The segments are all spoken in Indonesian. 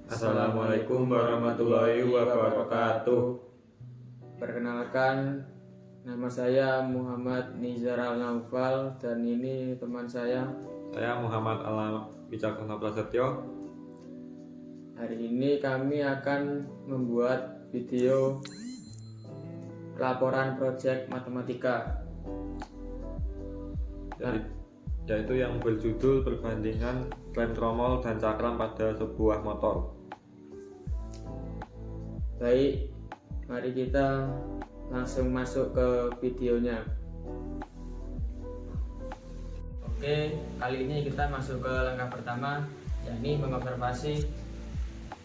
Assalamualaikum warahmatullahi wabarakatuh. Perkenalkan, nama saya Muhammad Nizar Al-Naufal dan ini teman saya. Saya Muhammad Alam Wicaksana Prasetyo. Hari ini kami akan membuat video laporan proyek matematika. Yaitu yang berjudul perbandingan rem tromol dan cakram pada sebuah motor. Baik, mari kita langsung masuk ke videonya. Oke, kali ini kita masuk ke langkah pertama, yakni mengobservasi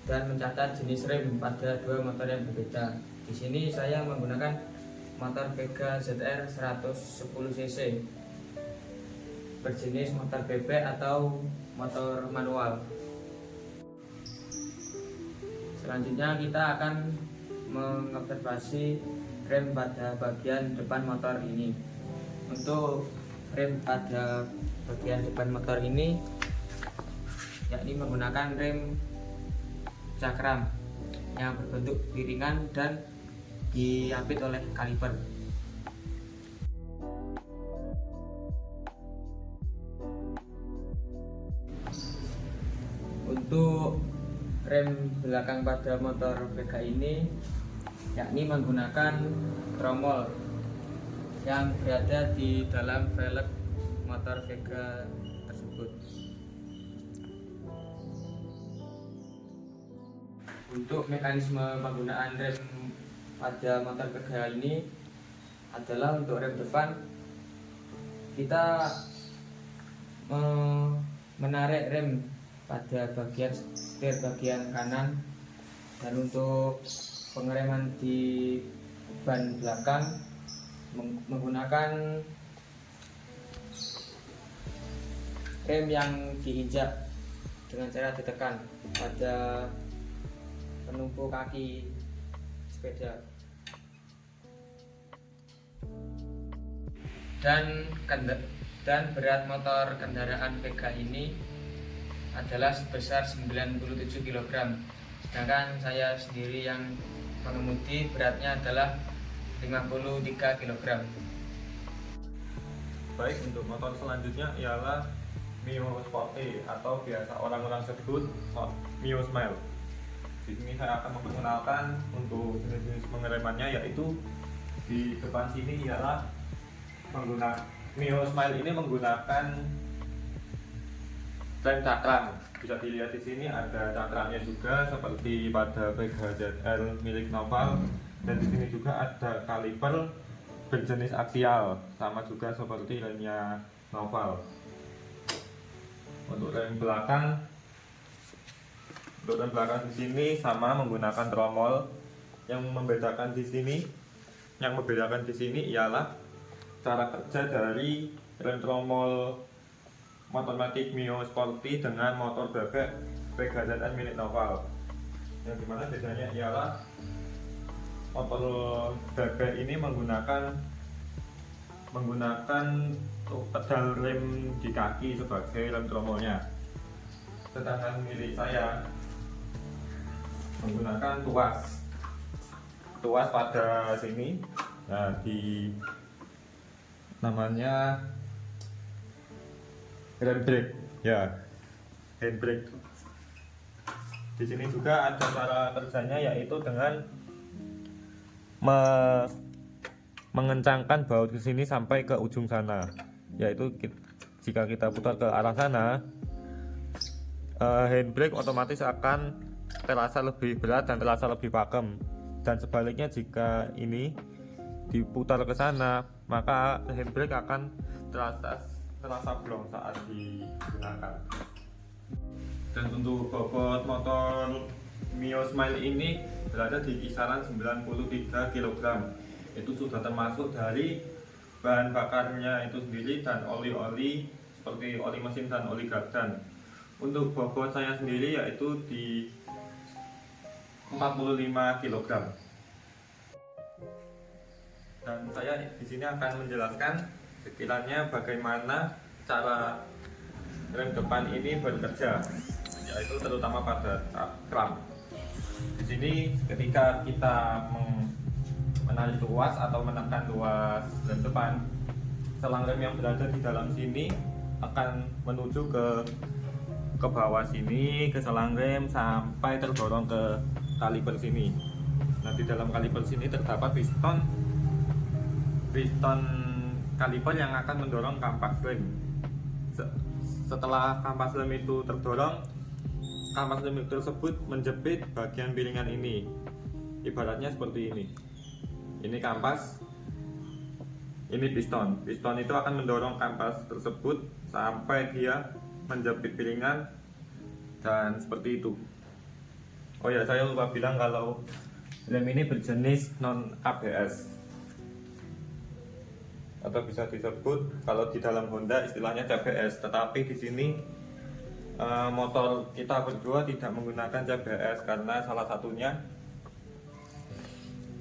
dan mencatat jenis rem pada dua motor yang berbeda. Di sini saya menggunakan motor Vega ZR 110cc berjenis motor bebek atau motor manual. Selanjutnya kita akan mengobservasi rem pada bagian depan motor ini. Untuk rem pada bagian depan motor ini yakni menggunakan rem cakram yang berbentuk piringan dan diapit oleh kaliper. Untuk rem belakang pada motor Vega ini yakni menggunakan tromol yang berada di dalam velg motor Vega tersebut. Untuk mekanisme penggunaan rem pada motor Vega ini adalah untuk rem depan kita menarik rem pada bagian setir bagian kanan, dan untuk pengereman di ban belakang menggunakan rem yang diinjak dengan cara ditekan pada penumpu kaki sepeda. Dan berat motor kendaraan Vega ini adalah sebesar 97 kg, sedangkan saya sendiri yang mengemudi beratnya adalah 53 kg. Baik, untuk motor selanjutnya ialah Mio Sporty atau biasa orang-orang sebut Mio Smile. Di sini saya akan memperkenalkan untuk jenis-jenis pengeremannya, yaitu di depan sini ialah menggunakan Mio Smile ini menggunakan rem cakram. Bisa dilihat di sini ada cakramnya juga seperti pada Vega ZR milik Noval, dan di sini juga ada kaliper berjenis aksial sama juga seperti remnya Noval. Untuk rem belakang di sini sama menggunakan tromol. Yang membedakan di sini ialah cara kerja dari rem tromol motomatik Mio Sporty dengan motor bebek Vega ZR milik Noval. Yang dimana bedanya ialah motor bebek ini menggunakan pedal rem di kaki sebagai rem tromolnya, sedangkan milik saya menggunakan tuas pada sini. Nah, di namanya handbrake, ya, handbrake. Di sini juga ada cara kerjanya, yaitu dengan mengencangkan baut ke sini sampai ke ujung sana. Yaitu jika kita putar ke arah sana, handbrake otomatis akan terasa lebih berat dan terasa lebih pakem. Dan sebaliknya, jika ini diputar ke sana, maka handbrake akan terasa blong saat digunakan. Dan untuk bobot motor Mio Smile ini berada di kisaran 93 kg. Itu sudah termasuk dari bahan bakarnya itu sendiri dan oli-oli seperti oli mesin dan oli gardan. Untuk bobot saya sendiri yaitu di 45 kg. Dan saya di sini akan menjelaskan sekiranya bagaimana cara rem depan ini bekerja. yaitu terutama pada cakram. Di sini ketika kita menarik tuas atau menekan tuas rem depan, selang rem yang berada di dalam sini akan menuju ke bawah sini, ke selang rem sampai terdorong ke kaliper sini. Nah, di dalam kaliper sini terdapat piston kaliper yang akan mendorong kampas rem. Setelah kampas rem itu terdorong, kampas rem tersebut menjepit bagian piringan ini. Ibaratnya seperti ini. Ini kampas, ini piston. Piston itu akan mendorong kampas tersebut sampai dia menjepit piringan dan seperti itu. Oh ya, saya lupa bilang kalau rem ini berjenis non ABS, atau bisa disebut kalau di dalam Honda istilahnya CBS. Tetapi di sini motor kita berdua tidak menggunakan CBS karena salah satunya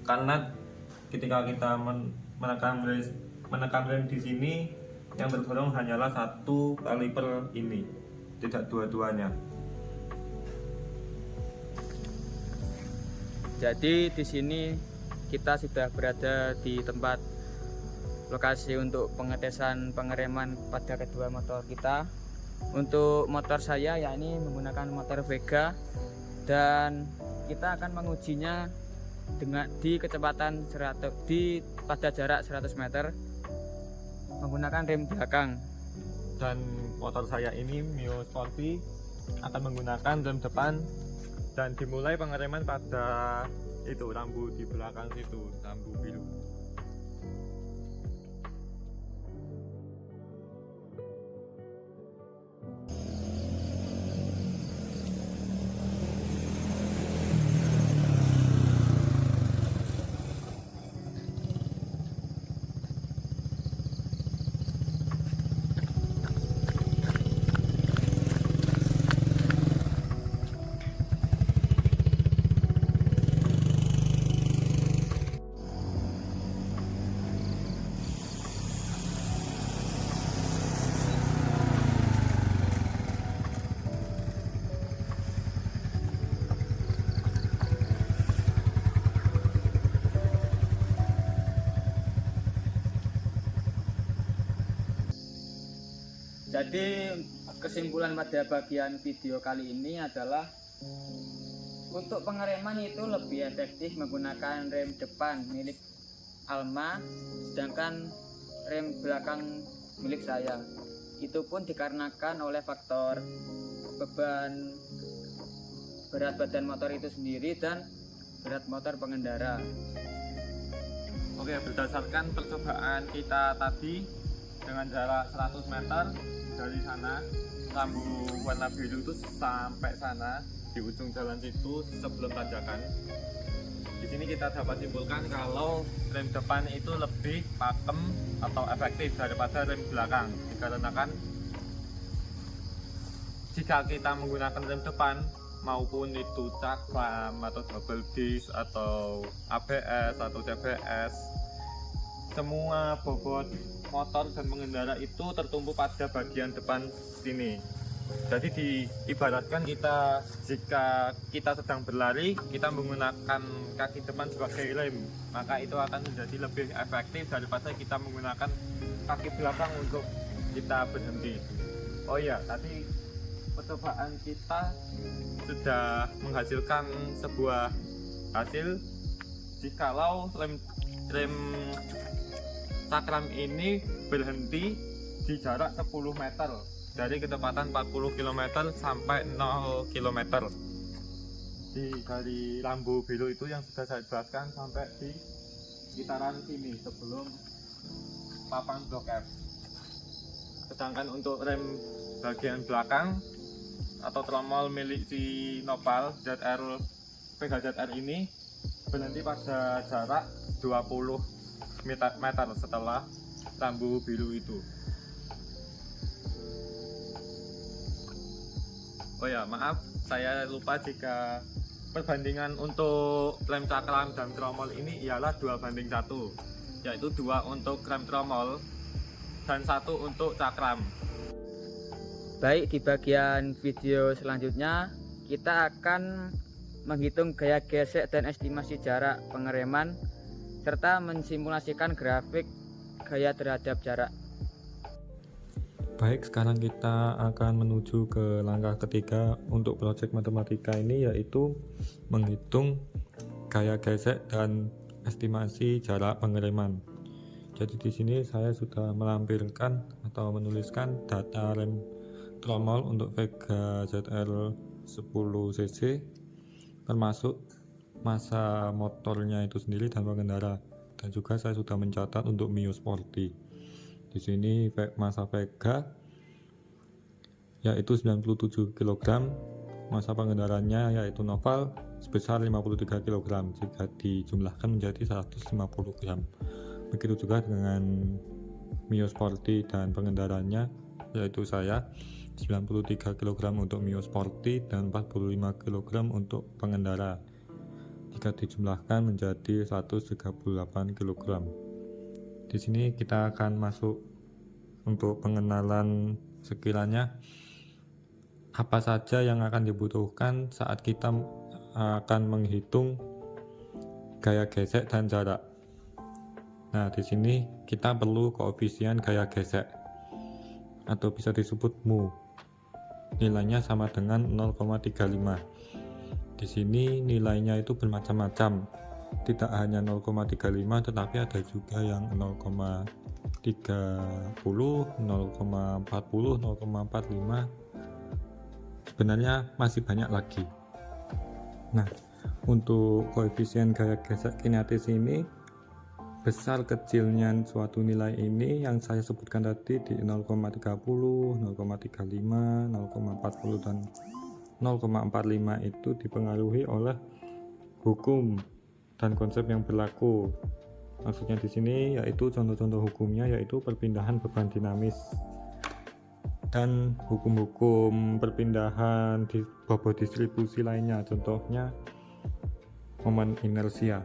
karena ketika kita menekan rem di sini yang terdorong hanyalah satu kaliper ini, tidak dua-duanya. Jadi di sini kita sudah berada di tempat lokasi untuk pengetesan pengereman pada kedua motor kita. Untuk motor saya yakni menggunakan motor Vega, dan kita akan mengujinya di kecepatan pada jarak 100 meter menggunakan rem belakang. Dan motor saya ini Mio Sporty akan menggunakan rem depan, dan dimulai pengereman pada itu rambu di belakang situ, rambu biru. Jadi kesimpulan pada bagian video kali ini adalah untuk pengereman itu lebih efektif menggunakan rem depan milik Alma, sedangkan rem belakang milik saya. Itu pun dikarenakan oleh faktor beban berat badan motor itu sendiri dan berat motor pengendara. Oke, berdasarkan percobaan kita tadi dengan jarak 100 meter dari sana, rambu warna biru itu sampai sana di ujung jalan situ sebelum tanjakan. Di sini kita dapat simpulkan kalau rem depan itu lebih pakem atau efektif daripada rem belakang, dikarenakan jika kita menggunakan rem depan maupun itu cakram atau double disc atau ABS atau CBS, semua bobot motor dan pengendara itu tertumpu pada bagian depan sini. Jadi diibaratkan jika kita sedang berlari, kita menggunakan kaki depan sebagai rem, maka itu akan menjadi lebih efektif daripada kita menggunakan kaki belakang untuk kita berhenti. Oh iya, tadi percobaan kita sudah menghasilkan sebuah hasil. Jikalau rem cakram ini berhenti di jarak 10 meter dari kecepatan 40 km sampai 0 km dari lampu biru itu yang sudah saya jelaskan sampai di sekitaran sini sebelum papan blok F. Sedangkan untuk rem bagian belakang atau tromol milik si Nopal PHZR ini berhenti pada jarak 20 meter setelah lampu biru itu. Oh ya, maaf, saya lupa jika perbandingan untuk rem cakram dan tromol ini ialah 2:1, yaitu 2 untuk rem tromol dan 1 untuk cakram. Baik, di bagian video selanjutnya kita akan menghitung gaya gesek dan estimasi jarak pengereman serta mensimulasikan grafik gaya terhadap jarak. Baik, sekarang kita akan menuju ke langkah ketiga untuk proyek matematika ini, yaitu menghitung gaya gesek dan estimasi jarak pengereman. Jadi di sini saya sudah melampirkan atau menuliskan data rem tromol untuk Vega ZR 10cc, termasuk massa motornya itu sendiri dan pengendara, dan juga saya sudah mencatat untuk Mio Sporty. Di sini massa Vega yaitu 97 kg, massa pengendaranya yaitu Noval sebesar 53 kg jika dijumlahkan menjadi 150 gram. Begitu juga dengan Mio Sporty dan pengendaranya yaitu saya, 93 kg untuk Mio Sporty dan 45 kg untuk pengendara. Jika dijumlahkan menjadi 138 kg. Di sini kita akan masuk untuk pengenalan sekiranya apa saja yang akan dibutuhkan saat kita akan menghitung gaya gesek dan jarak. Nah, di sini kita perlu koefisien gaya gesek atau bisa disebut mu. Nilainya sama dengan 0,35. Di sini nilainya itu bermacam-macam. Tidak hanya 0,35 tetapi ada juga yang 0,30, 0,40, 0,45. Sebenarnya masih banyak lagi. Nah, untuk koefisien gaya gesek kinetis ini, besar kecilnya suatu nilai ini yang saya sebutkan tadi di 0,30, 0,35, 0,40 dan 0,45 itu dipengaruhi oleh hukum dan konsep yang berlaku. Maksudnya di sini yaitu contoh-contoh hukumnya yaitu perpindahan beban dinamis dan hukum-hukum perpindahan di bobot distribusi lainnya, contohnya momen inersia.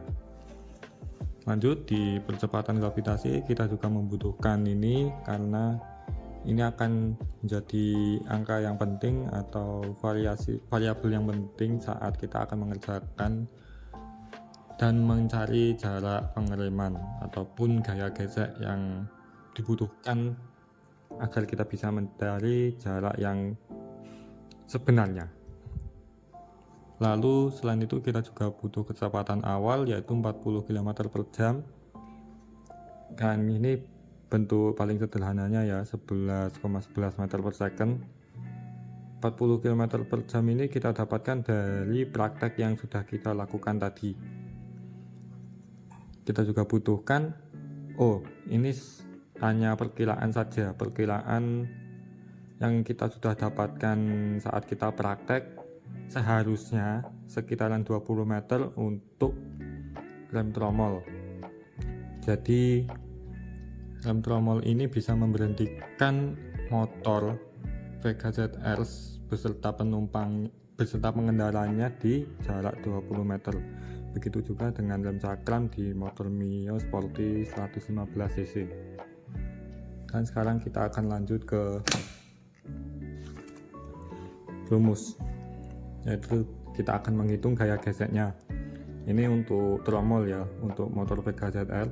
Lanjut, di percepatan gravitasi kita juga membutuhkan ini karena ini akan menjadi angka yang penting atau variabel yang penting saat kita akan mengerjakan dan mencari jarak pengereman ataupun gaya gesek yang dibutuhkan agar kita bisa mencari jarak yang sebenarnya. Lalu selain itu kita juga butuh kecepatan awal yaitu 40 km per jam. Dan ini bentuk paling sederhananya ya 11,11 meter per second. 40 km per jam ini kita dapatkan dari praktek yang sudah kita lakukan tadi. Kita juga butuhkan, ini hanya perkiraan saja, perkiraan yang kita sudah dapatkan saat kita praktek. Seharusnya sekitaran 20 meter untuk rem tromol. Jadi rem tromol ini bisa memberhentikan motor Vega ZR beserta pengendaranya di jarak 20 meter. Begitu juga dengan rem cakram di motor Mio Sporty 115cc. Dan sekarang kita akan lanjut ke rumus, yaitu kita akan menghitung gaya geseknya. Ini untuk tromol ya, untuk motor Vega ZR.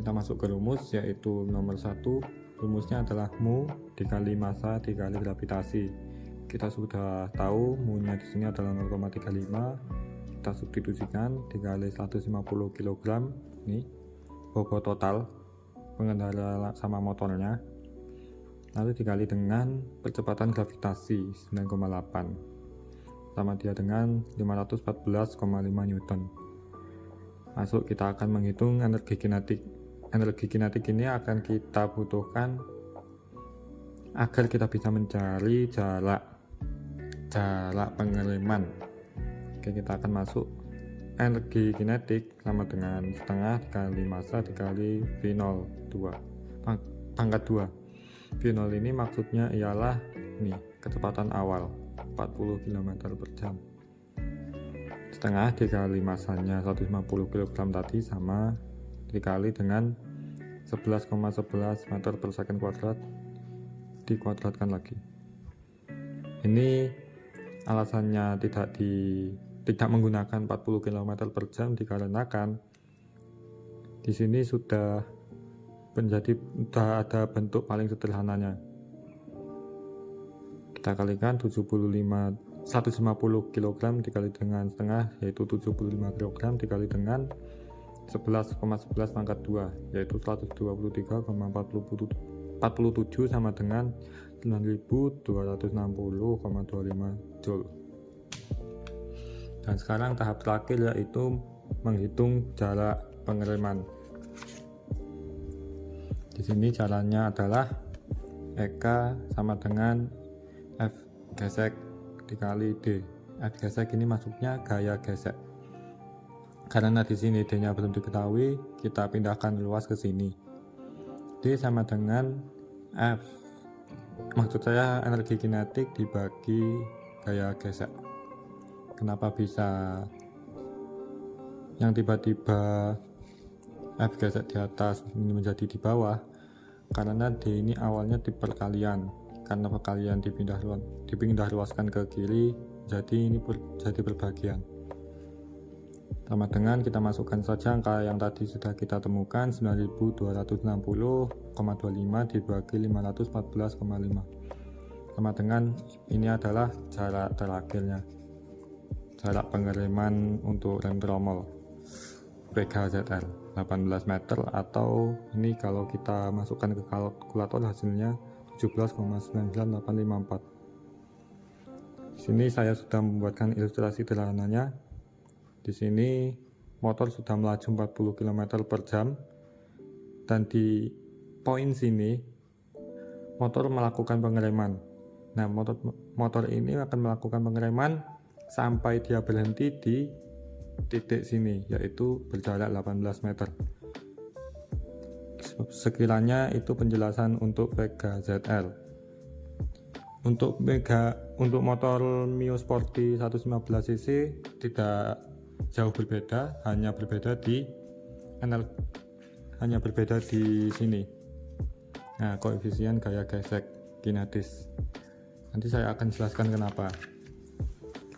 Kita masuk ke rumus, yaitu nomor 1. Rumusnya adalah mu dikali massa dikali gravitasi. Kita sudah tahu mu-nya di sini adalah 0,35. Kita substitusikan dikali 150 kg. Ini bobot total pengendara sama motornya. Lalu dikali dengan percepatan gravitasi 9,8. Sama dia dengan 514,5 Newton. Masuk, kita akan menghitung energi kinetik. Energi kinetik ini akan kita butuhkan agar kita bisa mencari jarak pengereman. Oke, kita akan masuk energi kinetik sama dengan setengah dikali massa dikali V0 pangkat 2. V0 ini maksudnya ialah kecepatan awal 40 km per jam. Setengah dikali massanya 150 kg tadi sama dikali dengan 11,11 meter per second kuadrat dikuadratkan lagi. Ini alasannya tidak menggunakan 40 km per jam dikarenakan di sini sudah ada bentuk paling sederhananya. Kita kalikan 150 kg dikali dengan setengah, yaitu 75 kg dikali dengan 11,11 pangkat 2, yaitu 123,47 sama dengan 9260,25 Joule. Dan sekarang tahap terakhir yaitu menghitung jarak pengereman. Di sini caranya adalah EK sama dengan F gesek dikali D. F gesek ini maksudnya gaya gesek. Karena di sini D-nya belum diketahui, kita pindahkan luas ke sini. D sama dengan F. Maksud saya energi kinetik dibagi gaya gesek. Kenapa bisa yang tiba-tiba F gesek di atas ini menjadi di bawah? Karena D ini awalnya di perkalian, karena perkalian dipindah luaskan ke kiri, jadi ini jadi perbagian. Sama dengan kita masukkan saja angka yang tadi sudah kita temukan, 9260,25 dibagi 514,5. Sama dengan ini adalah jarak terakhirnya, jarak pengereman untuk rem tromol PKZR 18 meter, atau ini kalau kita masukkan ke kalkulator hasilnya 17,99854. Di sini saya sudah membuatkan ilustrasi sederhananya. Di sini motor sudah melaju 40 km per jam, dan di poin sini motor melakukan pengereman. Nah, motor ini akan melakukan pengereman sampai dia berhenti di titik sini, yaitu berjarak 18 meter. Sekiranya itu penjelasan untuk Vega ZR. Untuk motor Mio Sporty 115 cc tidak jauh berbeda, hanya berbeda di sini. Nah, koefisien gaya gesek kinetis. Nanti saya akan jelaskan kenapa.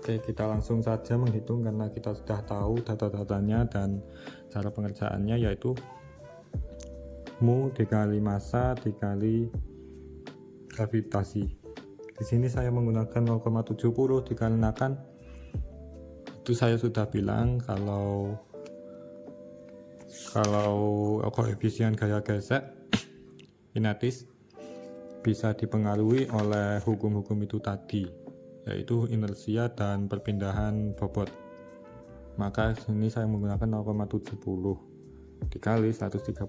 Oke, kita langsung saja menghitung karena kita sudah tahu data-datanya dan cara pengerjaannya, yaitu mu dikali massa dikali gravitasi. Di sini saya menggunakan 0,70 dikarenakan itu saya sudah bilang kalau koefisien gaya gesek kinetis bisa dipengaruhi oleh hukum-hukum itu tadi, yaitu inersia dan perpindahan bobot. Maka sini saya menggunakan 0,70 dikali 138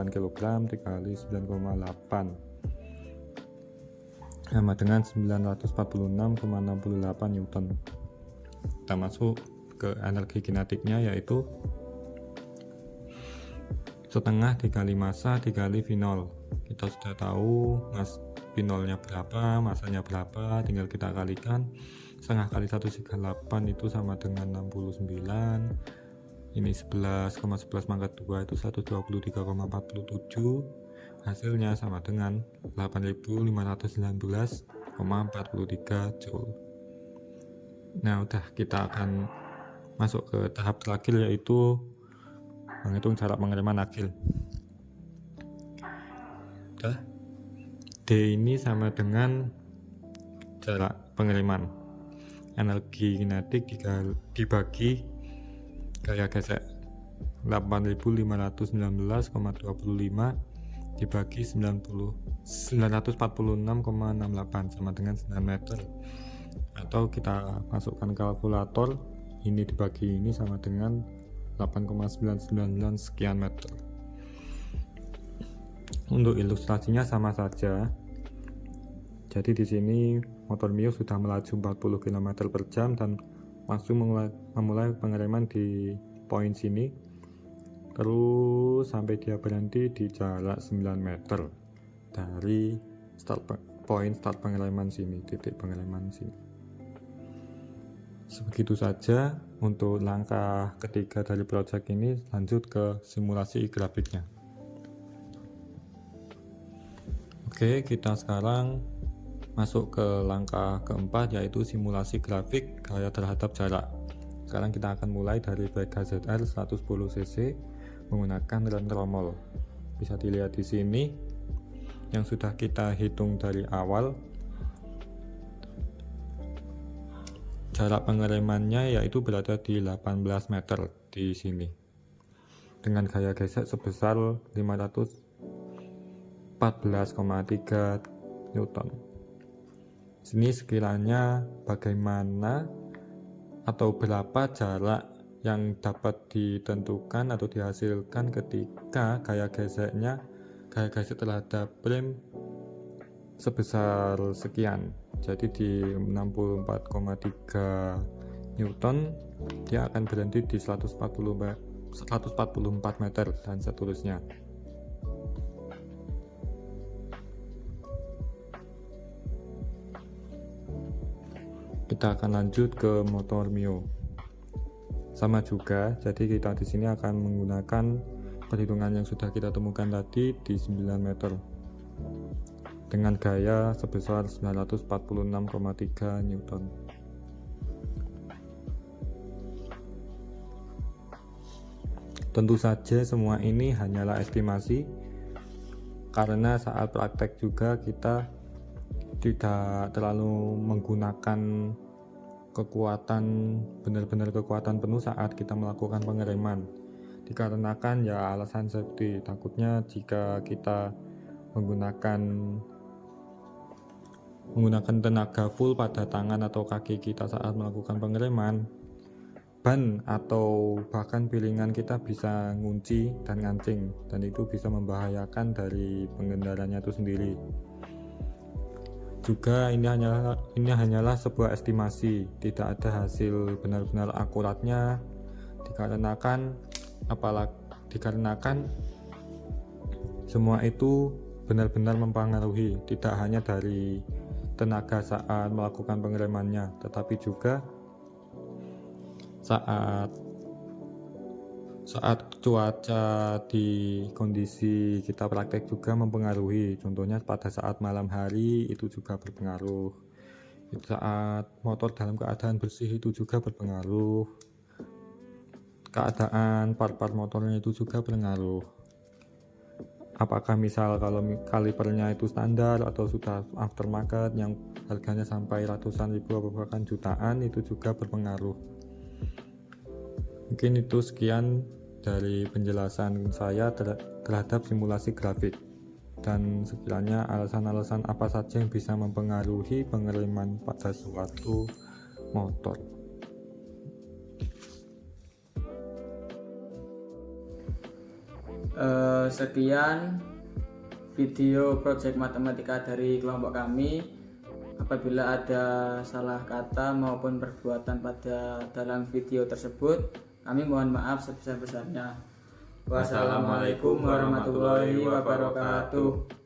kg dikali 9,8 sama dengan 946,68 Newton. Kita masuk ke energi kinetiknya, yaitu setengah dikali massa dikali V0. Kita sudah tahu V0-nya berapa, massanya berapa, tinggal kita kalikan. Setengah kali 138 itu sama dengan 69. Ini 11,11 pangkat 2 itu 123,47. Hasilnya sama dengan 8519,43 Joule. Nah, udah, kita akan masuk ke tahap terakhir, yaitu menghitung jarak pengereman akhir. Udah, D ini sama dengan jarak pengereman. Energi kinetik dibagi gaya gesek 8519,25 dibagi 946,68 sama dengan 9 meter. Atau kita masukkan kalkulator, ini dibagi ini sama dengan 8,999 sekian meter. Untuk ilustrasinya sama saja. Jadi di sini motor Mio sudah melaju 40 km per jam dan langsung memulai pengereman di poin sini, terus sampai dia berhenti di jarak 9 meter dari poin start pengereman sini, titik pengereman sini. Sebegitu saja untuk langkah ketiga dari project ini. Lanjut ke simulasi grafiknya. Oke, kita sekarang masuk ke langkah keempat, yaitu simulasi grafik gaya terhadap jarak. Sekarang kita akan mulai dari VK ZR 110 cc menggunakan rem tromol. Bisa dilihat di sini yang sudah kita hitung dari awal. Jarak pengeremannya yaitu berada di 18 meter di sini dengan gaya gesek sebesar 514,3 Newton. Sini sekiranya bagaimana atau berapa jarak yang dapat ditentukan atau dihasilkan ketika gaya gesek terhadap rem sebesar sekian. Jadi di 64,3 Newton dia akan berhenti di 144 meter dan seterusnya. Kita akan lanjut ke motor Mio. Sama juga, jadi kita di sini akan menggunakan perhitungan yang sudah kita temukan tadi di 9 meter dengan gaya sebesar 946,3 Newton. Tentu saja semua ini hanyalah estimasi, karena saat praktek juga kita tidak terlalu menggunakan benar-benar kekuatan penuh saat kita melakukan pengereman, dikarenakan ya alasan safety. Takutnya jika kita menggunakan tenaga full pada tangan atau kaki kita saat melakukan pengereman, ban atau bahkan piringan kita bisa ngunci dan ngancing, dan itu bisa membahayakan dari pengendaranya itu sendiri. Juga ini hanyalah sebuah estimasi, tidak ada hasil benar-benar akuratnya, dikarenakan semua itu benar-benar mempengaruhi, tidak hanya dari tenaga saat melakukan pengeremannya, tetapi juga saat cuaca di kondisi kita praktek juga mempengaruhi. Contohnya pada saat malam hari itu juga berpengaruh, saat motor dalam keadaan bersih itu juga berpengaruh, keadaan part-part motornya itu juga berpengaruh. Apakah misal kalau kalipernya itu standar atau sudah aftermarket yang harganya sampai ratusan ribu atau bahkan jutaan, itu juga berpengaruh. Mungkin itu sekian dari penjelasan saya terhadap simulasi grafik, dan sekiranya alasan-alasan apa saja yang bisa mempengaruhi pengereman pada suatu motor. Sekian video proyek matematika dari kelompok kami. Apabila ada salah kata maupun perbuatan dalam video tersebut, kami mohon maaf sebesar-besarnya. Wassalamualaikum warahmatullahi wabarakatuh.